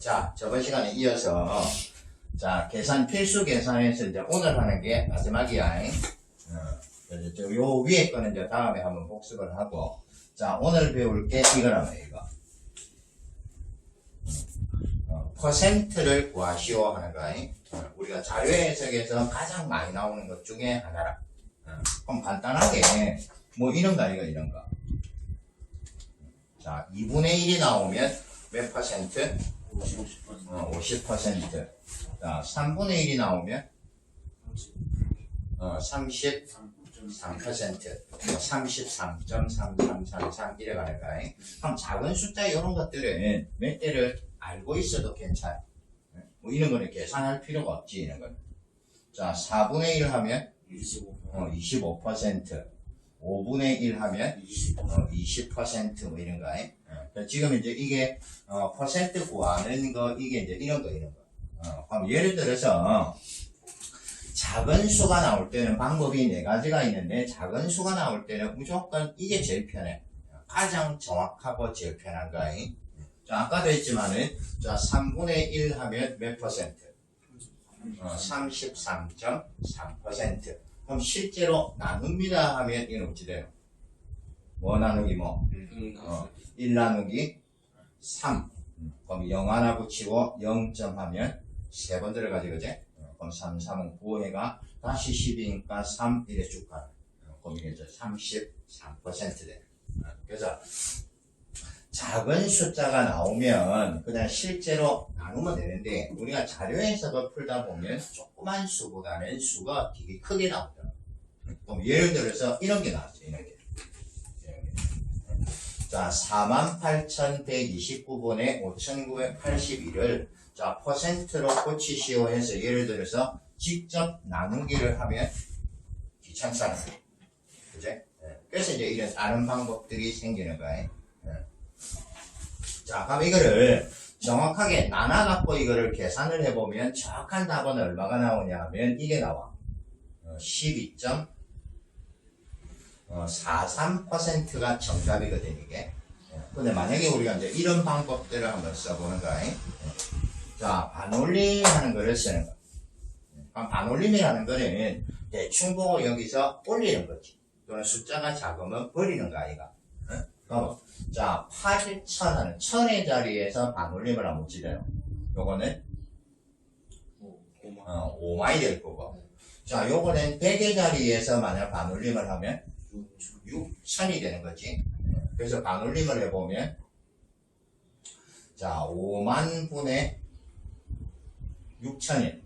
자, 저번 시간에 이어서 자, 계산 필수 계산에서 이제 오늘 하는 게 마지막이야. 그래서 요 위에 거는 이제 다음에 한번 복습을 하고, 자, 오늘 배울 게 이거라면 이거. 퍼센트를 구하시오 하는 거. 우리가 자료 해석에서 가장 많이 나오는 것 중에 하나라. 그럼 간단하게 뭐 이런 거 이런 거. 자, 2분의 1이 나오면 몇 퍼센트? 50%. 자, 3분의 1이 나오면 33%. 33.3333 이래 가는 거야. 그럼 작은 숫자 이런 것들은 몇 대를 알고 있어도 괜찮아. 뭐 이런 거는 계산할 필요가 없지, 이런 거는. 자, 4분의 1 하면 25%. 5분의 1 하면 20% 뭐 이런 거. 지금 이제 이게 퍼센트 구하는 거, 이게 이제 이런 거. 그럼 예를 들어서 작은 수가 나올 때는 방법이 4가지가 있는데, 작은 수가 나올 때는 무조건 이게 제일 편해. 가장 정확하고 제일 편한 거. 자, 아까도 했지만은, 자, 3분의 1 하면 몇 퍼센트? 33.3%. 그럼 실제로 나눕니다 하면 이건 어찌 돼요? 뭐 나누기 뭐? 1 나누기 3. 그럼 0 하나 붙이고 0점 하면 3번 들어가지, 그지? 그럼 3, 3은 9해가 다시 10이니까 3, 이래 쭉 가요. 그럼 이게 이제 33% 돼요. 그래서 작은 숫자가 나오면 그냥 실제로 나누면 되는데, 우리가 자료에서도 풀다 보면 조그만 수보다는 수가 되게 크게 나오더라고요. 그럼 예를 들어서 이런 게 나왔어요. 이런 게. 자, 48,129분의 5,981을 자, 퍼센트로 고치시오 해서 예를 들어서 직접 나누기를 하면 귀찮잖아요. 그제? 그래서 이제 이런 다른 방법들이 생기는 거예요. 자, 그럼 이거를 정확하게 나눠갖고 이거를 계산을 해보면 정확한 답은 얼마가 나오냐 하면 이게 나와. 12.43%가 정답이거든, 이게. 근데 만약에 우리가 이제 이런 방법들을 한번 써보는 거야. 자, 반올림 하는 거를 쓰는 거. 그럼 반올림이라는 거는 대충 보고 여기서 올리는 거지. 또는 숫자가 작으면 버리는 거 아이가. 그럼 자, 8,000 하는 1000의 자리에서 반올림을 하면 어찌 돼요? 요거는 5만이 될 거고. 자, 요거는 100의 자리에서 만약 반올림을 하면 6,000이 되는 거지. 그래서 반올림을 해보면 자, 5만 분의 6,000일.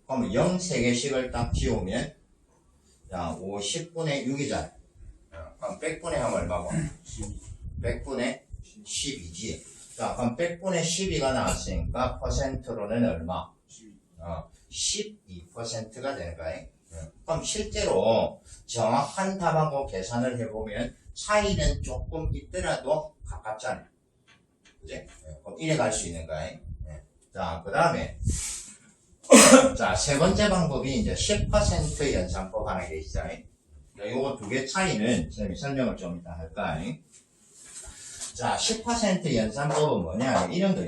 그럼 0 3개씩을 딱 지우면 자, 50분의 6이잖아. 그럼 100분의 하면 얼마고? 100분의 12지. 자, 그럼 100분의 12가 나왔으니까 퍼센트로는 얼마? 12%가 되는 거예요. 그럼 실제로 정확한 답하고 계산을 해보면 차이는 조금 있더라도 가깝잖아요. 그지? 그럼 이래 갈 수 있는 거예요. 자, 그 다음에 자, 세 번째 방법이 이제 10% 연산법 하는 게 있어요. 요거 두 개 차이는 선생님이 설명을 좀 이따 할까? 자, 10% 연산법은 뭐냐? 이런 거.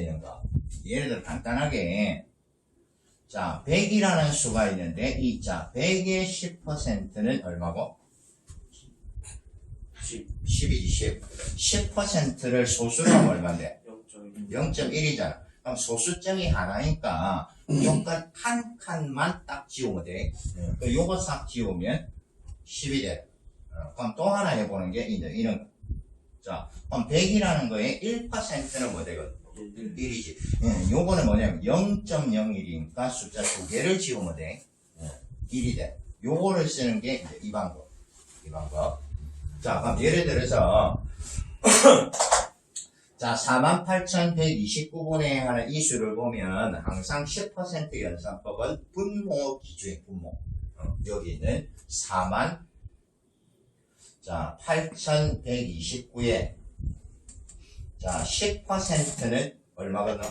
예를 들어 간단하게 자, 100이라는 수가 있는데 자, 100의 10%는 얼마고? 10이지, 10. 10%를 소수로 하면 얼마인데? 0.1이잖아. 그럼 소수점이 하나니까 무조건 한 칸만 딱 지우면 돼. 요거 싹 지우면 10이 돼. 그럼 또 하나 해보는 게 이제 이런 거. 자, 그럼 100이라는 거에 1%는 뭐 되거든? 1이지. 요거는 뭐냐면 0.01이니까 숫자 두 개를 지우면 돼. 1이 돼. 요거를 쓰는 게 이제 이 방법. 자, 그럼 예를 들어서 자, 48,129분에 하는 이 수를 보면 항상 10% 연산법은 분모 기준이 분모. 여기는 48,129에 자, 10%는 얼마거든?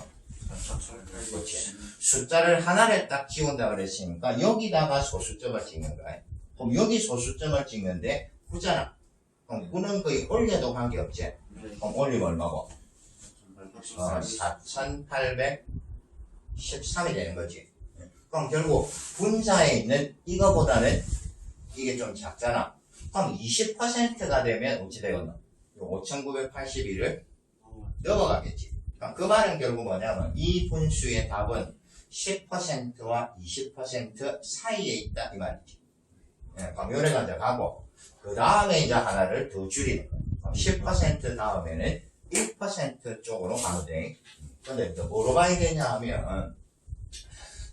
그렇지. 숫자를 하나를 딱 지운다 그랬으니까 여기다가 소수점을 찍는 거야. 그럼 여기 소수점을 찍는데 9잖아. 그럼 9는 거의 올려도 관계없지. 그럼 올리면 얼마고? 4813이 되는 거지. 그럼 결국 분자에 있는 이거보다는 이게 좀 작잖아. 그럼 20%가 되면 어찌 되겠노? 5981을 넘어가겠지. 그럼 그 말은 결국 뭐냐면 이 분수의 답은 10%와 20% 사이에 있다 이 말이지. 그럼 요래가 이제 가고 그 다음에 이제 하나를 더 줄이는 거야. 그럼 10% 다음에는 1% 쪽으로 가면 돼. 근데 이제 뭐로 가야 되냐 하면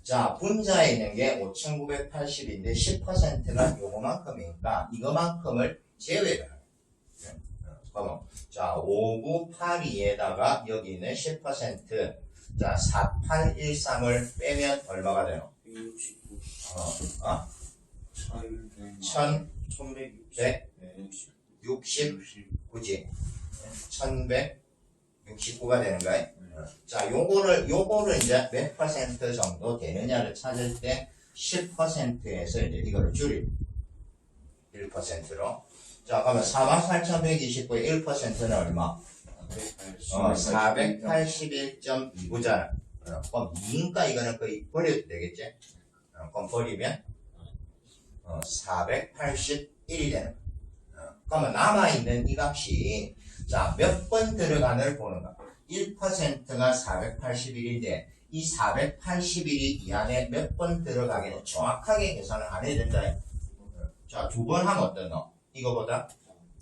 자 분자에 있는 게 5980인데 10%가 요거만큼이니까 이거만큼을 제외를 하는 거야. 자 5982에다가 여기 있는 10% 자 4813을 빼면 얼마가 되노? 1169지. 1169가 되는 거야. 자, 요거를 이제 몇 퍼센트 정도 되느냐를 찾을 때 10%에서 이제 이거를 줄이고 1%로. 자, 그러면 48,129의 1%는 얼마? 481.29잖아. 그럼 2니까 이거는 거의 버려도 되겠지? 그럼 버리면 481이 되는 거야. 그러면 남아있는 이 값이 자, 몇 번 들어가는를 보는 거야. 1%가 481인데 이 481이 이 안에 몇 번 들어가기는 정확하게 계산을 안 해야 된다. 자, 2번 하면 어떻노? 이거보다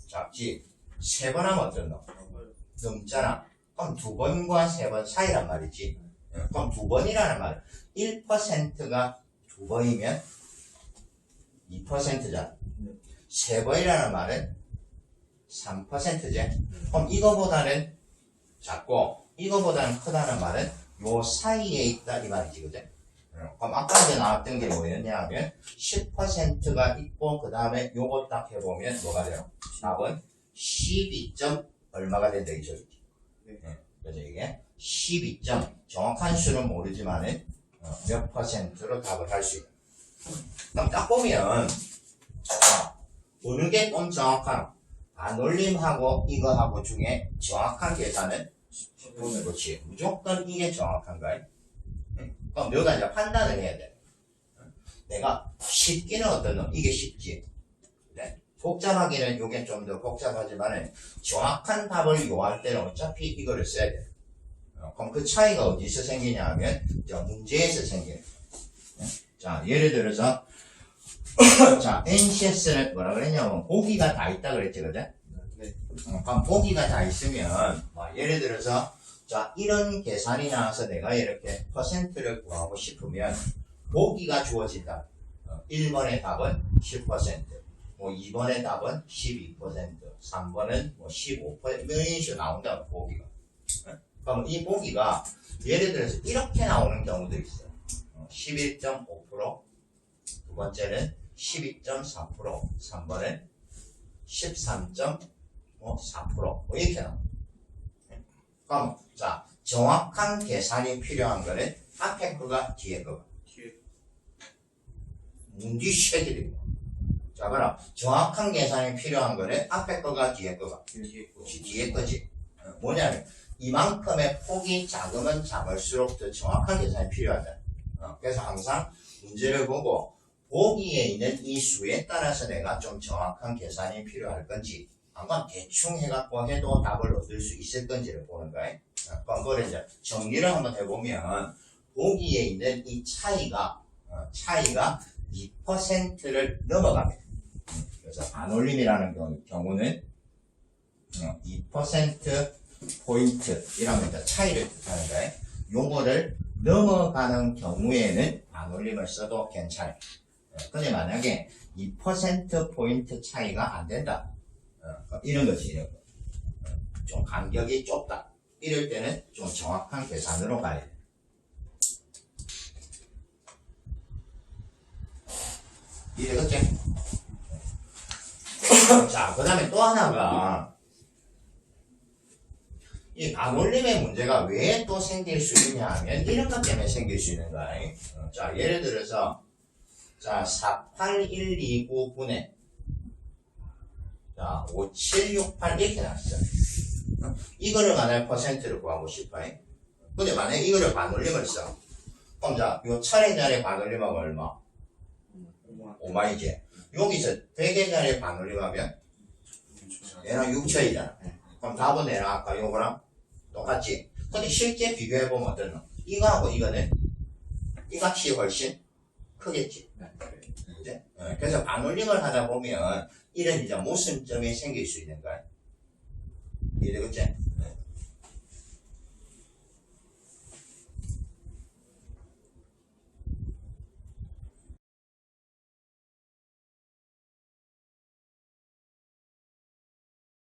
작지. 3번 하면 어떻노? 넘잖아. 그럼 2번과 3번 사이란 말이지. 그럼 2번이라는 말은 1%가 2번이면 2%잖아. 3번이라는 말은 3%지. 그럼 이거보다는 작고 이거보다는 크다는 말은 요 사이에 있다 이 말이지, 그죠? 그럼 아까 이제 나왔던 게 뭐였냐 하면 10%가 있고 그 다음에 요거 딱 해보면 뭐가 돼요? 답은 12점 얼마가 된다 이죠? 그래서 이게 12점 정확한 수는 모르지만은 몇 퍼센트로 답을 할 수 있다. 그럼 딱 보면 어느 게 좀 정확한 반올림하고 이거하고 중에 정확한 계산은 그렇지. 무조건 이게 정확한가요? 그럼 너가 이제 판단을 해야 돼. 내가 쉽기는 어떠노? 이게 쉽지. 네. 복잡하기는 이게 좀 더 복잡하지만은 정확한 답을 요할 때는 어차피 이거를 써야 돼. 그럼 그 차이가 어디서 생기냐 하면 문제에서 생겨요. 자, 예를 들어서 자, NCS는 뭐라 그랬냐면 보기가 다 있다 그랬지, 그죠? 네. 그럼 보기가 다 있으면 예를 들어서 자, 이런 계산이 나와서 내가 이렇게 퍼센트를 구하고 싶으면 보기가 주어진다. 1번의 답은 10%, 뭐 2번의 답은 12%, 3번은 뭐 15%, 이런 식으로 나온다, 보기가. 그럼 이 보기가 예를 들어서 이렇게 나오는 경우도 있어요. 11.5%, 두 번째는 12.4%, 3번은 13.4%, 뭐 이렇게 나옵니다. 그럼 자, 정확한 계산이 필요한 거는 앞에 거가 뒤에 거가. 문디 쉐들이고. 자, 그럼 정확한 계산이 필요한 거는 앞에 거가 뒤에 거가. 뒤에 거지. 뭐냐면 이만큼의 폭이 작으면 작을수록 더 정확한 계산이 필요하다. 그래서 항상 문제를 보고 보기에 있는 이 수에 따라서 내가 좀 정확한 계산이 필요할 건지 아마 대충 해갖고 해도 답을 얻을 수 있을 건지를 보는 거예요. 그럼 그걸 이제 정리를 한번 해보면 보기에 있는 이 차이가 2%를 넘어갑니다. 그래서 반올림이라는 경우는 2% 포인트이라는 차이를 뜻하는 거예요. 요거를 넘어가는 경우에는 반올림을 써도 괜찮아요. 근데 만약에 2% 포인트 차이가 안 된다. 이런 거지, 이런 거. 좀 간격이 좁다. 이럴 때는 좀 정확한 계산으로 가야 돼. 이해됐지? 자, 그 다음에 또 하나가 이 반올림의 문제가 왜 또 생길 수 있냐 하면 이런 것 때문에 생길 수 있는 거야. 자, 예를 들어서 자, 48129분의 자, 5768 이렇게 나왔어. 이거를 만약에 퍼센트를 구하고 싶어요. 근데 만약에 이거를 반올림을 써. 그럼 자, 요 1000원짜리 반올림하면 얼마? 5만이지. 여기서 100원짜리 반올림하면 얘랑 6천이잖아. 그럼 답은 얘랑 아까 요거랑 똑같지. 근데 실제 비교해보면 어떠노? 이거하고 이거는 이 값이 훨씬 크겠지. 그치? 그래서 반올림을 하다 보면 이런 이제 모순점이 생길 수 있는 거야. 이해되겠지?